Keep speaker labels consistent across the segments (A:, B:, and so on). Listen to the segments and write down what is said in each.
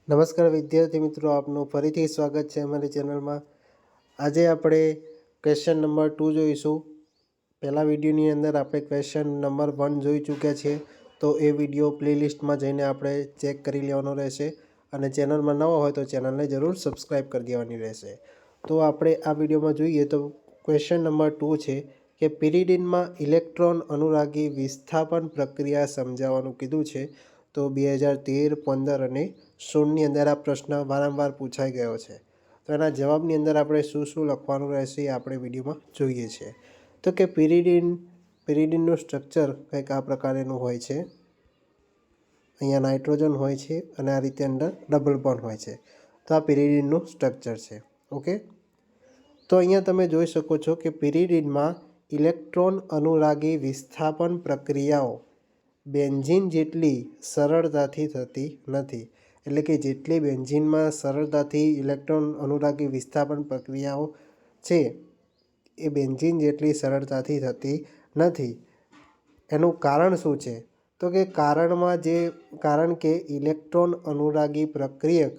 A: નમસ્કાર વિદ્યાર્થી મિત્રો, આપનું ફરીથી સ્વાગત છે અમારી ચેનલમાં। આજે આપણે ક્વેશ્ચન નંબર 2 જોઈશું। પહેલા વિડીયોની અંદર આપણે ક્વેશ્ચન નંબર 1 જોઈ ચૂક્યા છીએ, તો એ વિડીયો પ્લેલિસ્ટમાં જઈને આપણે ચેક કરી લેવાનો રહેશે અને ચેનલમાં નવા હોય તો ચેનલને જરૂર સબસ્ક્રાઈબ કરી દેવાની રહેશે। તો આપણે આ વિડીયોમાં જોઈએ તો ક્વેશ્ચન નંબર 2 છે કે પિરિડિનમાં ઇલેક્ટ્રોન અનુરાગી વિસ્થાપન પ્રક્રિયા સમજાવવાનું કીધું છે। તો 2013, 15 અને 16ની અંદર આ પ્રશ્ન વારંવાર પૂછાઈ ગયો છે। તો એના જવાબની અંદર આપણે શું શું લખવાનું રહેશે એ આપણે વિડીયોમાં જોઈએ છીએ। તો કે પિરિડિનનું સ્ટ્રક્ચર કંઈક આ પ્રકારેનું હોય છે। અહીંયા નાઇટ્રોજન હોય છે અને આ રીતે અંદર ડબલ બોન્ડ હોય છે। તો આ પિરિડિનનું સ્ટ્રક્ચર છે। ઓકે, તો અહીંયા તમે જોઈ શકો છો કે પિરિડિનમાં ઇલેક્ટ્રોન અનુરાગી વિસ્થાપન પ્રક્રિયાઓ બેન્ઝીન જેટલી સરળતાથી થતી નથી। એટલે કે જેટલી બેન્ઝીનમાં સરળતાથી ઇલેક્ટ્રોન અનુરાગી વિસ્થાપન પ્રક્રિયાઓ છે એ બેન્ઝીન જેટલી સરળતાથી થતી નથી। એનું કારણ શું છે? તો કે કારણ કે ઇલેક્ટ્રોન અનુરાગી પ્રક્રિયક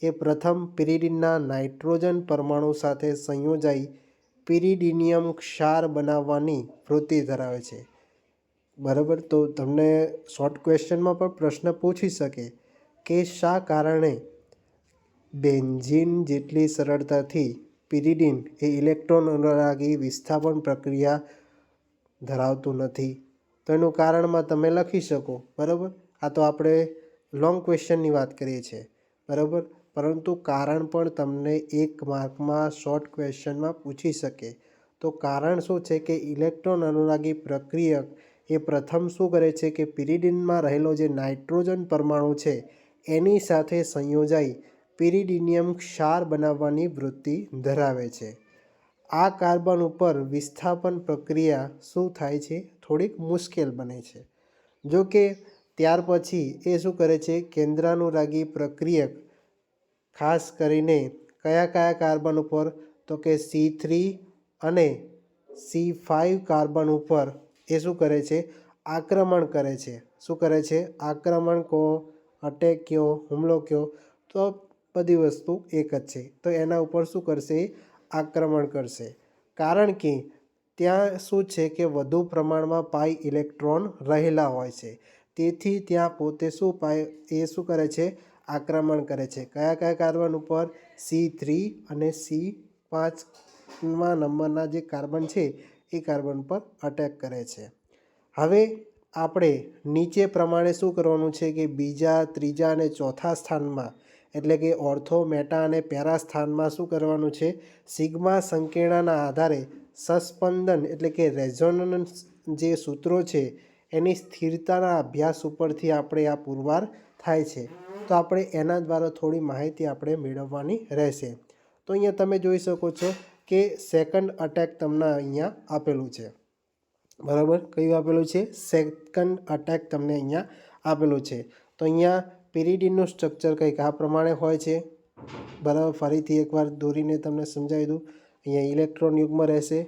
A: એ પ્રથમ પિરિડિનના નાઇટ્રોજન પરમાણુ સાથે સંયોજાઈ પિરિડિનિયમ ક્ષાર બનાવવાની વૃત્તિ ધરાવે છે। બરાબર, તો તમને શોર્ટ ક્વેશ્ચનમાં પણ પ્રશ્ન પૂછી શકે કે શા કારણે બેન્ઝીન જેટલી સરળતાથી પિરિડિન એ ઇલેક્ટ્રોન અનુરાગી વિસ્થાપન પ્રક્રિયા ધરાવતું નથી? તો એનું કારણમાં તમે લખી શકો। બરાબર, આ તો આપણે લોંગ ક્વેશ્ચનની વાત કરીએ છીએ, બરાબર, પરંતુ કારણ પણ તમને 1 માર્કમાં શોર્ટ ક્વેશ્ચનમાં પૂછી શકે। તો કારણ શું છે કે ઇલેક્ટ્રોન અનુરાગી પ્રક્રિયક એ પ્રથમ શું કરે છે કે પિરિડિનમાં રહેલો જે નાઇટ્રોજન પરમાણુ છે એની સાથે સંયોજાઈ પિરિડિનિયમ ક્ષાર બનાવવાની વૃત્તિ ધરાવે છે। આ કાર્બન ઉપર વિસ્થાપન પ્રક્રિયા શું થાય છે? થોડીક મુશ્કેલ બને છે। જો કે ત્યાર પછી એ શું કરે છે, કેન્દ્રાનુરાગી પ્રક્રિયક ખાસ કરીને કયા કાર્બન ઉપર? તો કે C3 અને C5 કાર્બન ઉપર એ શું કરે છે? આક્રમણ કરે છે। શું કરે છે? આક્રમણ કહો, અટેક કહો, હુમલો કહો, તો બધી વસ્તુ એક જ છે। તો એના ઉપર શું કરશે? આક્રમણ કરશે। કારણ કે ત્યાં શું છે કે વધુ પ્રમાણમાં પાઈ ઇલેક્ટ્રોન રહેલા હોય છે, તેથી ત્યાં પોતે શું કરે છે? આક્રમણ કરે છે। કયા કાર્બન ઉપર? C3 અને C5મા નંબરના જે કાર્બન છે એ કાર્બન પર અટેક કરે છે। હવે આપણે નીચે પ્રમાણે શું કરવાનું છે કે બીજા, ત્રીજા અને ચોથા સ્થાનમાં, એટલે કે ઓર્થો, મેટા અને પેરા સ્થાનમાં શું કરવાનું છે? સિગ્મા સંકેર્ણના આધારે સસ્પંદન એટલે કે રેઝોનન્સ જે સૂત્રો છે એની સ્થિરતાના અભ્યાસ ઉપરથી આપણે આ પુરવાર થાય છે। તો આપણે એના દ્વારા થોડી માહિતી આપણે મેળવવાની રહેશે। તો અહીંયા તમે જોઈ શકો છો કે સેકન્ડ અટેક તમને અહીંયા આપેલું છે, બરાબર, કયું આપેલું છે? સેકન્ડ અટેક તમને અહીંયા આપેલું છે। તો અહીંયા પિરિડિનનું સ્ટ્રક્ચર કંઈક આ પ્રમાણે હોય છે, બરાબર, ફરીથી એકવાર દોરીને તમને સમજાવી દઉં। અહીંયા ઇલેક્ટ્રોન યુગ્મ રહેશે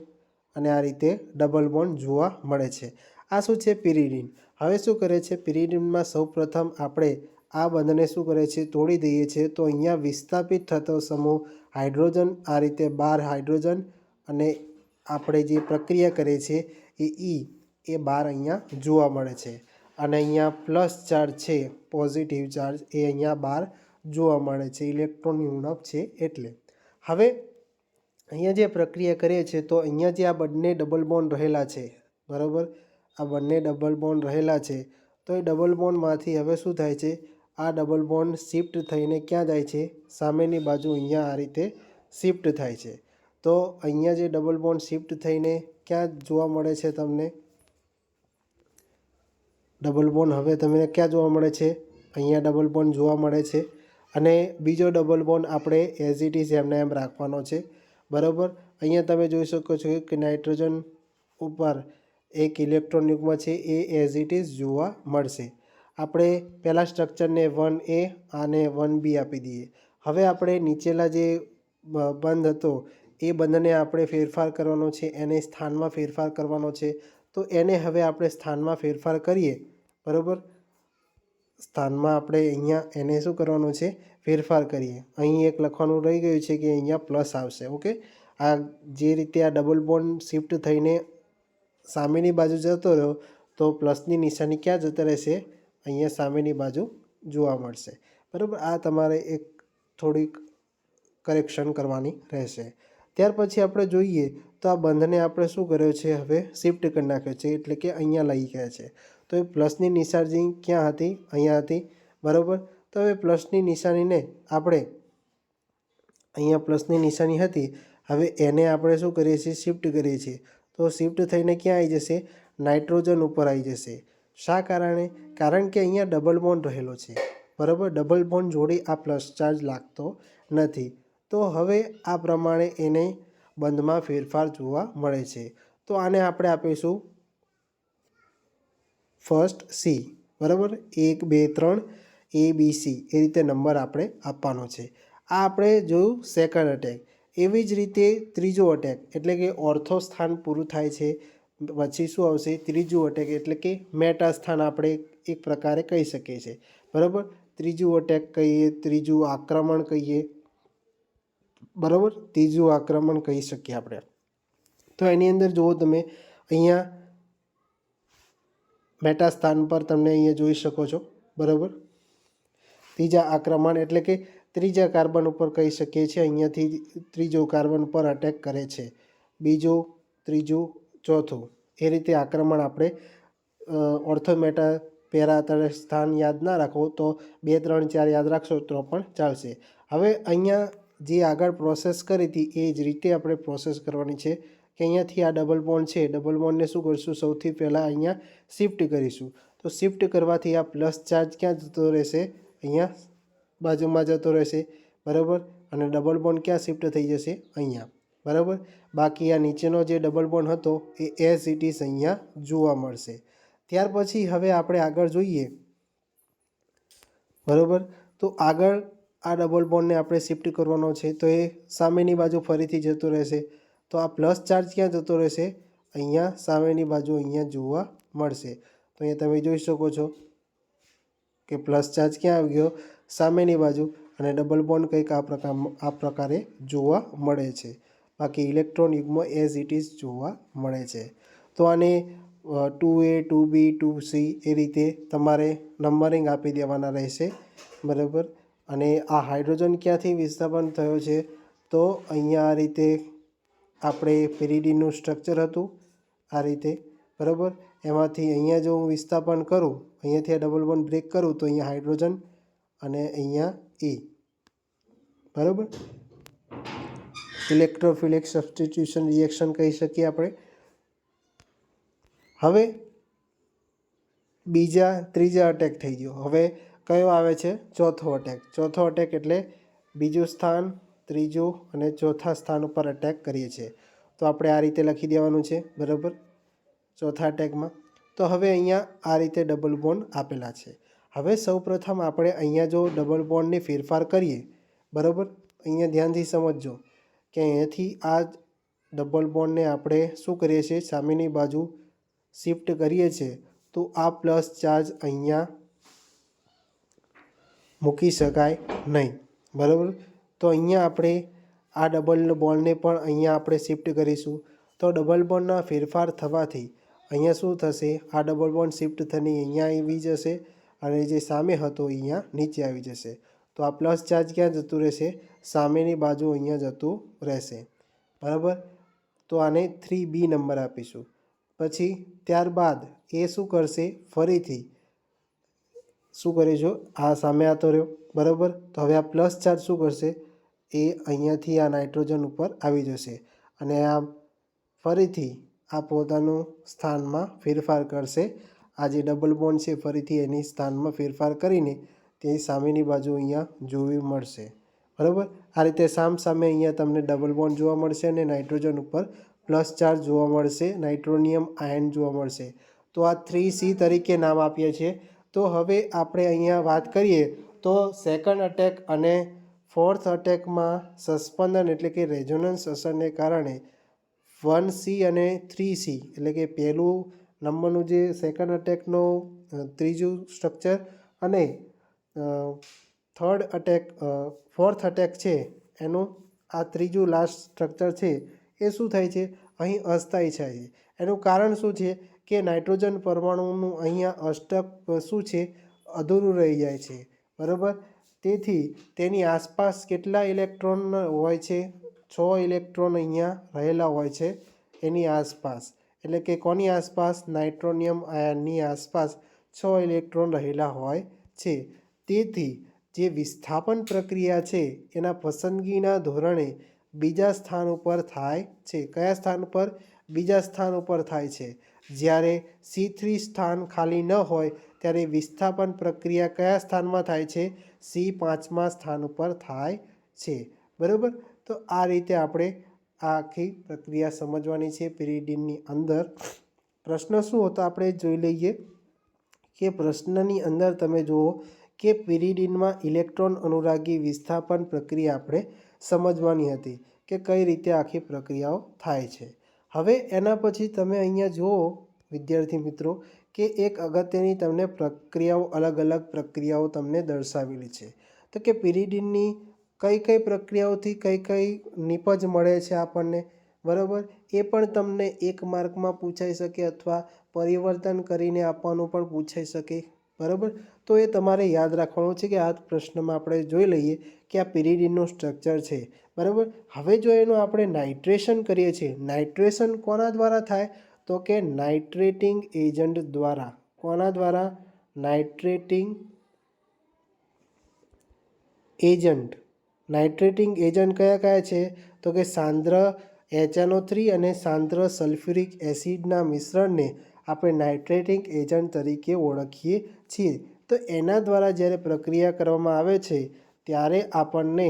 A: અને આ રીતે ડબલ બોન્ડ જોવા મળે છે। આ શું છે? પિરિડિન। હવે શું કરે છે? પિરિડિનમાં સૌપ્રથમ આપણે આ બંધને શું કરે છે? તોડી દઈએ છીએ। તો અહીંયા વિસ્થાપિત થતો સમૂહ હાઇડ્રોજન, આ રીતે 12 હાઇડ્રોજન, અને આપણે જે પ્રક્રિયા કરીએ છીએ એ 12 અહીંયા જોવા મળે છે। અને અહીંયા પ્લસ ચાર્જ છે, પોઝિટિવ ચાર્જ, એ અહીંયા 12 જોવા મળે છે, ઇલેક્ટ્રોનની ઉણપ છે એટલે। હવે અહીંયા જે પ્રક્રિયા કરીએ છીએ તો અહીંયા જે આ બંને ડબલ બોન્ડ રહેલા છે, બરાબર, આ બંને ડબલ બોન્ડ રહેલા છે, તો એ ડબલ બોન્ડમાંથી હવે શું થાય છે? આ ડબલ બોન્ડ શિફ્ટ થઈને ક્યાં જાય છે? સામેની બાજુ અહીંયા આ રીતે શિફ્ટ થાય છે। તો અહીંયા જે ડબલ બોન્ડ શિફ્ટ થઈને ક્યાં જોવા મળે છે તમને? ડબલ બોન્ડ હવે તમને ક્યાં જોવા મળે છે? અહીંયા ડબલ બોન્ડ જોવા મળે છે। અને બીજો ડબલ બોન્ડ આપણે એઝ ઇટ ઇઝ એમને એમ રાખવાનો છે, બરાબર। અહીંયા તમે જોઈ શકો છો કે નાઇટ્રોજન ઉપર એક ઇલેક્ટ્રોન યુગ્મ છે એ એઝ ઇટ ઇઝ જોવા મળશે। આપણે પહેલાં સ્ટ્રક્ચરને 1A અને 1B આપી દઈએ। હવે આપણે નીચેલા જે બંધ હતો એ બંધને આપણે ફેરફાર કરવાનો છે, એને સ્થાનમાં ફેરફાર કરવાનો છે। તો એને હવે આપણે સ્થાનમાં ફેરફાર કરીએ, બરાબર, સ્થાનમાં આપણે અહીંયા એને શું કરવાનું છે, ફેરફાર કરીએ. અહીં એક લખવાનું રહી ગયું છે કે અહીંયા પ્લસ આવશે. ઓકે, આ જે રીતે આ ડબલ બોન્ડ શિફ્ટ થઈને સામેની બાજુ જતો રહ્યો તો પ્લસની નિશાની ક્યાં જતા રહેશે, અહીંયા સામેની બાજુ જોવા મળશે. બરાબર, આ તમારે એક થોડીક કરેક્શન કરવાની રહેશે. ત્યાર પછી આપણે જોઈએ તો આ બંધને આપણે શું કર્યો છે, હવે શિફ્ટ કરી નાખ્યો છે, એટલે કે અહીંયા લઈ ગયા છે. તો એ પ્લસની નિશાની ક્યાં હતી, અહીંયા હતી. બરાબર, તો હવે પ્લસની નિશાનીને આપણે અહીંયા પ્લસની નિશાની હતી, હવે એને આપણે શું કરીએ છીએ, શિફ્ટ કરીએ છીએ. તો શિફ્ટ થઈને ક્યાં આવી જશે, નાઇટ્રોજન ઉપર આવી જશે. શા કારણે, કારણ કે અહીંયા ડબલ બોન્ડ રહેલો છે. બરાબર, ડબલ બોન્ડ જોડે આ પ્લસ ચાર્જ લાગતો નથી. તો હવે આ પ્રમાણે એને બંધમાં ફેરફાર જોવા મળે છે. તો આને આપણે આપીશું ફર્સ્ટ સી. બરાબર, 1 2 3 ABC એ રીતે નંબર આપણે આપવાનો છે. આ આપણે જોયું સેકન્ડ અટેક. એવી જ રીતે ત્રીજો અટેક એટલે કે ઓર્થો સ્થાન પૂરું થાય છે પછી શું આવશે, ત્રીજું અટેક એટલે કે મેટા સ્થાન આપણે એક પ્રકારે કહી શકીએ છીએ. બરાબર, ત્રીજું અટેક કહીએ, ત્રીજું આક્રમણ કહીએ. બરાબર, ત્રીજું આક્રમણ કહી શકીએ આપણે. તો એની અંદર જુઓ તમે, અહીંયા મેટા સ્થાન પર તમને અહીંયા જોઈ શકો છો. બરાબર, ત્રીજા આક્રમણ એટલે કે ત્રીજા કાર્બન ઉપર કહી શકીએ છીએ, અહીંયાથી ત્રીજો કાર્બન પર અટેક કરે છે. બીજું, ત્રીજું, ચોથું, એ રીતે આક્રમણ આપણે ઓર્થોમેટા પેરા સ્થાન યાદ ના રાખો તો 2 3 4 યાદ રાખશો તો પણ ચાલશે. હવે અહીંયા જે આગળ પ્રોસેસ કરી હતી એ જ રીતે આપણે પ્રોસેસ કરવાની છે કે અહીંયાથી આ ડબલ બોન્ડ છે, ડબલ બોન્ડને શું કરીશું, સૌથી પહેલાં અહીંયા શિફ્ટ કરીશું. તો શિફ્ટ કરવાથી આ પ્લસ ચાર્જ ક્યાં જતો રહેશે, અહીંયા બાજુમાં જતો રહેશે. બરાબર, અને ડબલ બોન્ડ ક્યાં શિફ્ટ થઈ જશે, અહીંયા. બરાબર, બાકી આ નીચેનો જે ડબલ બોન્ડ હતો એ એઝ ઇટ ઇઝ અહીંયા જોવા મળશે. ત્યાર પછી હવે આપણે આગળ જોઈએ. બરાબર, તો આગળ આ ડબલ બોન્ડને આપણે શિફ્ટ કરવાનો છે, તો એ સામેની બાજુ ફરીથી જતો રહેશે. તો આ પ્લસ ચાર્જ ક્યાં જતો રહેશે, અહીંયા સામેની બાજુ અહીંયા જોવા મળશે. તો અહીંયા તમે જોઈ શકો છો કે પ્લસ ચાર્જ ક્યાં આવી ગયો, સામેની બાજુ, અને ડબલ બોન્ડ કંઈક આ પ્રકારે જોવા મળે છે. બાકી ઇલેક્ટ્રોન યુગ્મ એઝ ઇટ ઇઝ જોવા મળે છે. તો આને 2A 2B 2C એ રીતે તમારે નંબરિંગ આપી દેવાના રહેશે. બરાબર, અને આ હાઇડ્રોજન ક્યાંથી વિસ્થાપન થયો છે, તો અહીંયા આ રીતે આપણે પેરિડીનનું સ્ટ્રક્ચર હતું આ રીતે. બરાબર, એમાંથી અહીંયા જો હું વિસ્થાપન કરું, અહીંયાથી આ ડબલ બોન્ડ બ્રેક કરું તો અહીંયા હાઇડ્રોજન અને અહીંયા E. બરાબર, ઇલેક્ટ્રોફિલિક સબસ્ટિટ્યુશન રિએક્શન કહી શકીએ આપણે. હવે ત્રીજા અટેક થઈ ગયો. હવે કયો આવે છે, ચોથો અટેક. ચોથો અટેક એટલે બીજું સ્થાન, ત્રીજું અને ચોથા સ્થાન ઉપર અટેક કરીએ છીએ. તો આપણે આ રીતે લખી દેવાનું છે. બરાબર, ચોથા અટેકમાં. તો હવે અહીંયા આ રીતે ડબલ બોન્ડ આપેલા છે. હવે સૌપ્રથમ આપણે અહીંયા જો ડબલ બોન્ડને ફેરફાર કરીએ, બરાબર, અહીંયા ધ્યાનથી સમજજો કે અહીંયાથી આ ડબલ બોન્ડને આપણે શું કરીએ છીએ, સામેની બાજુ શિફ્ટ કરીએ છીએ. તો આ પ્લસ ચાર્જ અહીંયા મૂકી શકાય નહીં. બરાબર, તો અહીંયા આપણે આ ડબલ બોન્ડને પણ અહીંયા આપણે શિફ્ટ કરીશું. તો ડબલ બોન્ડના ફેરફાર થવાથી અહીંયા શું થશે, આ ડબલ બોન્ડ શિફ્ટ થઈને અહીંયા આવી જશે અને જે સામે હતો અહીંયા નીચે આવી જશે. તો આ પ્લસ ચાર્જ ક્યાં જતું રહેશે, સામેની બાજુ અહીંયા જતું રહેશે. બરાબર, તો આને 3B નંબર આપીશું. પછી ત્યારબાદ એ શું કરશે, ફરીથી શું કરીશું, આ સામે આવતો રહ્યો. બરાબર, તો હવે આ પ્લસ ચાર્જ શું કરશે, એ અહીંયાથી આ નાઇટ્રોજન ઉપર આવી જશે અને આ ફરીથી આ પોતાનું સ્થાનમાં ફેરફાર કરશે. આ જે ડબલ બોન્ડ છે ફરીથી એની સ્થાનમાં ફેરફાર કરીને તે સામેની બાજુ અહીંયા જોવી મળશે. બરાબર, આ રીતે સામે અહીંયા તમને ડબલ બોન્ડ જોવા મળશે અને નાઇટ્રોજન ઉપર પ્લસ ચાર્જ જોવા મળશે, નાઇટ્રોનિયમ આયન જોવા મળશે. તો આ 3C તરીકે નામ આપીએ છીએ. તો હવે આપણે અહીંયા વાત કરીએ તો સેકન્ડ અટેક અને ફોર્થ અટેકમાં સસ્પંદન એટલે કે રેઝોનન્સ અસરને કારણે 1C અને 3C એટલે કે પહેલું નંબરનું જે સેકન્ડ અટેકનો ત્રીજું સ્ટ્રક્ચર અને ફોર્થ અટેક છે એનું આ ત્રીજું લાસ્ટ સ્ટ્રક્ચર છે એ શું થાય છે, અહીં અસ્થાયી થાય છે. એનું કારણ શું છે કે નાઇટ્રોજન પરમાણુનું અહીંયા અષ્ટક શું છે, અધૂરું રહી જાય છે. બરાબર. તેથી તેની આસપાસ કેટલા ઇલેક્ટ્રોન હોય છે, 6 ઇલેક્ટ્રોન અહીંયા રહેલા હોય છે એની આસપાસ. એટલે કે કોની આસપાસ, નાઇટ્રોનિયમ આયનની આસપાસ 6 ઇલેક્ટ્રોન રહેલા હોય છે. તેથી જે વિસ્થાપન પ્રક્રિયા છે એના પસંદગીના ધોરણે બીજા સ્થાન ઉપર થાય છે. કયા સ્થાન ઉપર? બીજા સ્થાન ઉપર થાય છે. જ્યારે C3 સ્થાન ખાલી ન હોય ત્યારે વિસ્થાપન પ્રક્રિયા કયા સ્થાનમાં થાય છે? C5મા સ્થાન ઉપર થાય છે. બરાબર. તો આ રીતે આપણે આ આખી પ્રક્રિયા સમજવાની છે પિરિડિનની અંદર. પ્રશ્ન શું હતો આપણે જોઈ લઈએ કે પ્રશ્નની અંદર તમે જુઓ કે પિરિડિનમાં ઇલેક્ટ્રોન અનુરાગી વિસ્થાપન પ્રક્રિયા આપણે સમજવાની હતી કે કઈ રીતે આખી પ્રક્રિયાઓ થાય છે. હવે એના પછી તમે અહીંયા જુઓ વિદ્યાર્થી મિત્રો કે એક અગત્યની તમને પ્રક્રિયાઓ, અલગ અલગ પ્રક્રિયાઓ તમને દર્શાવેલી છે. તો કે પિરિડિનની કઈ કઈ પ્રક્રિયાઓથી કઈ કઈ નિપજ મળે છે આપણને. બરાબર. એ પણ તમને 1 માર્કમાં પૂછાઈ શકે અથવા પરિવર્તન કરીને આપવાનું પણ પૂછાઈ શકે. બરાબર. તો એ તમારે યાદ રાખવાનું છે કે આ પ્રશ્નમાં આપણે જોઈ લઈએ કે આ પિરિડિનનું સ્ટ્રક્ચર છે. બરાબર. હવે જો એનું આપણે નાઇટ્રેશન કરીએ છીએ, નાઇટ્રેશન કોના દ્વારા થાય? તો કે નાઇટ્રેટિંગ એજન્ટ દ્વારા. કોના દ્વારા? નાઇટ્રેટિંગ એજન્ટ. નાઇટ્રેટિંગ એજન્ટ કયા કયા છે? તો કે સાંદ્ર HNO3 અને સાંદ્ર સલ્ફ્યુરિક એસિડના મિશ્રણને આપણે નાઇટ્રેટિંગ એજન્ટ તરીકે ઓળખીએ છીએ. તો એના દ્વારા જ્યારે પ્રક્રિયા કરવામાં આવે છે ત્યારે આપણને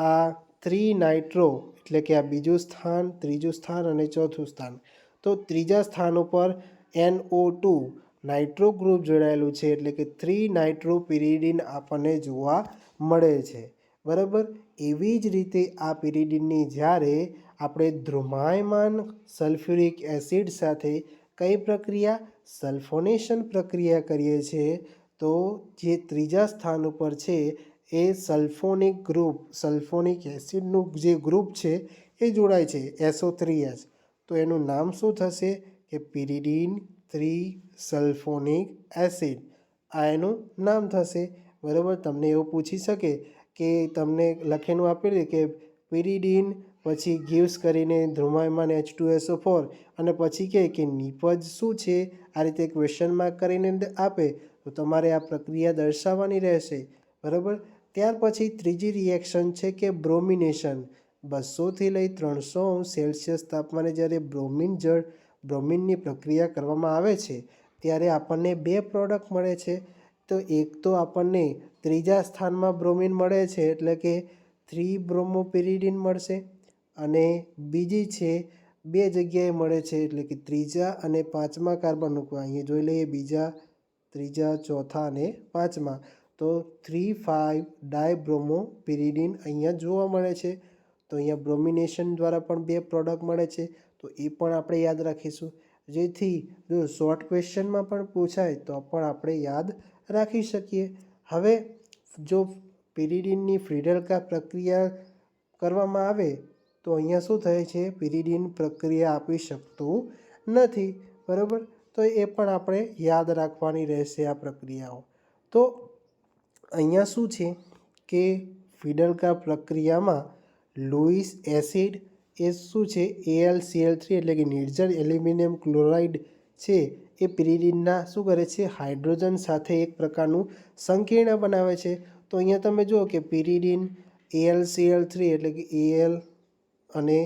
A: આ 3 નાઇટ્રો એટલે કે આ બીજું સ્થાન, ત્રીજું સ્થાન અને ચોથું સ્થાન. તો ત્રીજા સ્થાન ઉપર NO2 નાઇટ્રો ગ્રુપ જોડાયેલું છે એટલે કે 3 નાઇટ્રો પિરિડિન આપણને જોવા મળે છે. બરાબર. એવી જ રીતે આ પિરિડિનની જ્યારે આપણે ધ્રુમાયમાન સલ્ફ્યુરિક એસિડ સાથે કઈ પ્રક્રિયા? સલ્ફોનેશન પ્રક્રિયા કરીએ છીએ. તો જે ત્રીજા સ્થાન ઉપર છે એ સલ્ફોનિક ગ્રુપ, સલ્ફોનિક એસિડનું જે ગ્રુપ છે એ જોડાય છે SO3H. તો એનું નામ શું થશે કે પિરિડિન 3 સલ્ફોનિક એસિડ. આ એનું નામ થશે. બરાબર. તમને એવું પૂછી શકે કે તમને લખેલું આપેલું કે પિરિડિન પછી ગિવ્સ કરીને ધ્રુમાયમાન H2SO4 અને પછી કહે કે નિપજ શું છે, આ રીતે ક્વેશ્ચન માર્ક કરીને આપે તો તમારે આ પ્રક્રિયા દર્શાવવાની રહેશે. બરાબર. ત્યાર પછી ત્રીજી રિએક્શન છે કે બ્રોમિનેશન. 200થી લઈ 300°C તાપમાને જ્યારે બ્રોમિનની પ્રક્રિયા કરવામાં આવે છે ત્યારે આપણને 2 પ્રોડક્ટ મળે છે. તો એક તો આપણને ત્રીજા સ્થાનમાં બ્રોમિન મળે છે એટલે કે 3 બ્રોમોપિરિડિન મળશે અને બીજી છે 2 જગ્યાએ મળે છે એટલે કે ત્રીજા અને પાંચમા કાર્બન. અહીંયા જોઈ લઈએ બીજા, ત્રીજા, ચોથા અને પાંચમા. તો 3,5 ડાયબ્રોમોપિરિડિન અહીંયા જોવા મળે છે. તો અહીંયા બ્રોમિનેશન દ્વારા પણ 2 પ્રોડક્ટ મળે છે. તો એ પણ આપણે યાદ રાખીશું. જેથી જો શોર્ટ ક્વેશ્ચનમાં પણ પૂછાય તો પણ આપણે યાદ રાખી શકીએ. હવે જો પિરિડિનની ફ્રીડેલ્કા પ્રક્રિયા કરવામાં આવે તો અહીંયા શું થાય છે? પિરિડિન પ્રક્રિયા આપી શકતું નથી. બરાબર. તો એ પણ આપણે યાદ રાખવાની રહેશે આ પ્રક્રિયાઓ. તો અહીંયા શું છે કે ફ્રીડેલ્કા પ્રક્રિયામાં લુઈસ એસિડ એ શું છે? AlCl3 એટલે કે નિર્જળ એલ્યુમિનિયમ ક્લોરાઇડ છે એ પિરિડિનના શું કરે છે? હાઇડ્રોજન સાથે એક પ્રકારનું સંકીર્ણ બનાવે છે. તો અહીંયા તમે જુઓ કે પિરિડિન AlCl3 એટલે કે Al અને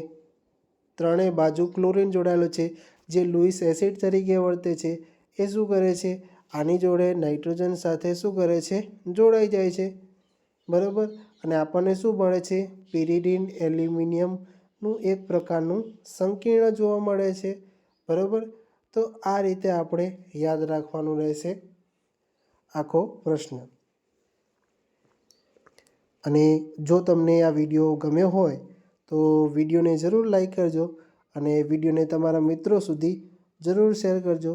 A: ત્રણેય બાજુ ક્લોરીન જોડાયેલો છે જે લુઈસ એસિડ તરીકે વર્તે છે. એ શું કરે છે? આની જોડે નાઇટ્રોજન સાથે શું કરે છે? જોડાઈ જાય છે. બરાબર. અને આપણને શું મળે છે? પિરિડિન એલ્યુમિનિયમનું એક પ્રકારનું સંકીર્ણ જોવા મળે છે. બરાબર. તો આ રીતે આપણે યાદ રાખવાનું રહેશે આખો પ્રશ્ન. અને જો તમને આ વિડીયો ગમ્યો હોય તો વિડીયોને જરૂર લાઈક કરજો અને વિડીયોને તમારા મિત્રો સુધી જરૂર શેર કરજો.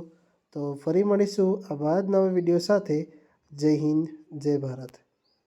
A: તો ફરી મળીશું આવા જ નવા વિડીયો સાથે. જય હિન્દ, જય ભારત.